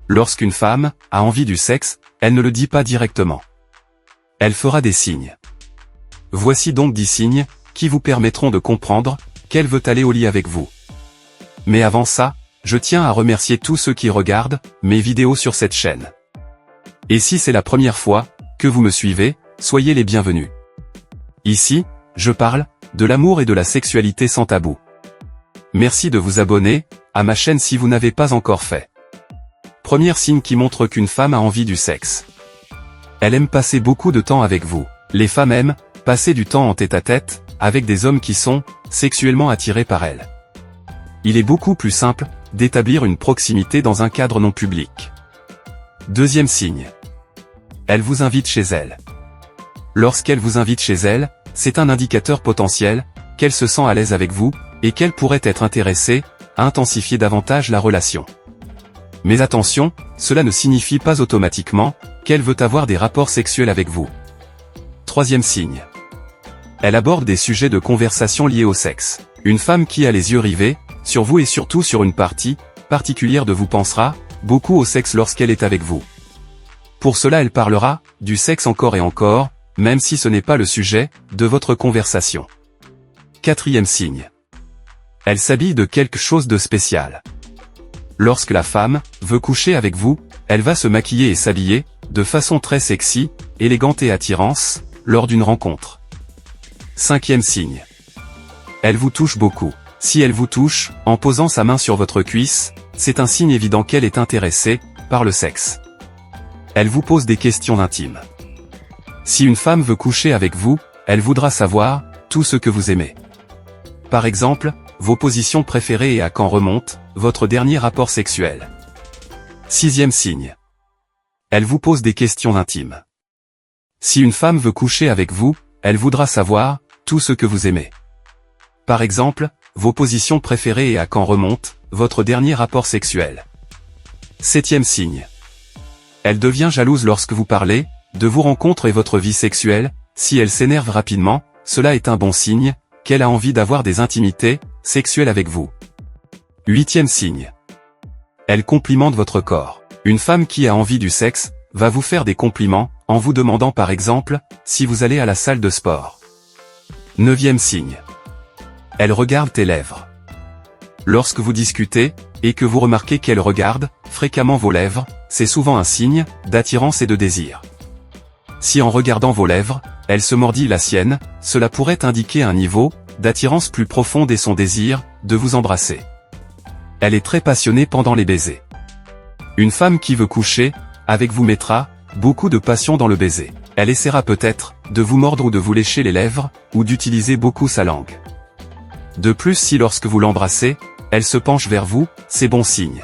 Lorsqu'une femme a envie du sexe, elle ne le dit pas directement. Elle fera des signes. Voici donc 10 signes qui vous permettront de comprendre qu'elle veut aller au lit avec vous. Mais avant ça, je tiens à remercier tous ceux qui regardent mes vidéos sur cette chaîne. Et si c'est la première fois que vous me suivez, soyez les bienvenus. Ici, je parle de l'amour et de la sexualité sans tabou. Merci de vous abonner à ma chaîne si vous n'avez pas encore fait. Premier signe qui montre qu'une femme a envie du sexe. Elle aime passer beaucoup de temps avec vous. Les femmes aiment passer du temps en tête-à-tête avec des hommes qui sont sexuellement attirés par elles. Il est beaucoup plus simple d'établir une proximité dans un cadre non public. Deuxième signe. Elle vous invite chez elle. Lorsqu'elle vous invite chez elle, c'est un indicateur potentiel qu'elle se sent à l'aise avec vous et qu'elle pourrait être intéressée à intensifier davantage la relation. Mais attention, cela ne signifie pas automatiquement qu'elle veut avoir des rapports sexuels avec vous. Troisième signe. Elle aborde des sujets de conversation liés au sexe. Une femme qui a les yeux rivés sur vous et surtout sur une partie particulière de vous pensera beaucoup au sexe lorsqu'elle est avec vous. Pour cela elle parlera du sexe encore et encore, même si ce n'est pas le sujet de votre conversation. Quatrième signe. Elle s'habille de quelque chose de spécial. Lorsque la femme veut coucher avec vous, elle va se maquiller et s'habiller de façon très sexy, élégante et attirante lors d'une rencontre. Cinquième signe. Elle vous touche beaucoup. Si elle vous touche en posant sa main sur votre cuisse, c'est un signe évident qu'elle est intéressée par le sexe. Elle vous pose des questions intimes. Si une femme veut coucher avec vous, elle voudra savoir tout ce que vous aimez. Par exemple, vos positions préférées et à quand remonte votre dernier rapport sexuel. Sixième signe. Elle vous pose des questions intimes. Si une femme veut coucher avec vous, elle voudra savoir tout ce que vous aimez. Par exemple, vos positions préférées et à quand remonte votre dernier rapport sexuel. Septième signe. Elle devient jalouse lorsque vous parlez de vos rencontres et votre vie sexuelle. Si elle s'énerve rapidement, cela est un bon signe qu'elle a envie d'avoir des intimités sexuelles avec vous. Huitième signe. Elle complimente votre corps. Une femme qui a envie du sexe va vous faire des compliments en vous demandant par exemple si vous allez à la salle de sport. Neuvième signe. Elle regarde tes lèvres. Lorsque vous discutez et que vous remarquez qu'elle regarde fréquemment vos lèvres, c'est souvent un signe d'attirance et de désir. Si en regardant vos lèvres, elle se mordit la sienne, cela pourrait indiquer un niveau d'attirance plus profonde et son désir de vous embrasser. Elle est très passionnée pendant les baisers. Une femme qui veut coucher avec vous mettra beaucoup de passion dans le baiser. Elle essaiera peut-être de vous mordre ou de vous lécher les lèvres, ou d'utiliser beaucoup sa langue. De plus, si lorsque vous l'embrassez, elle se penche vers vous, c'est bon signe.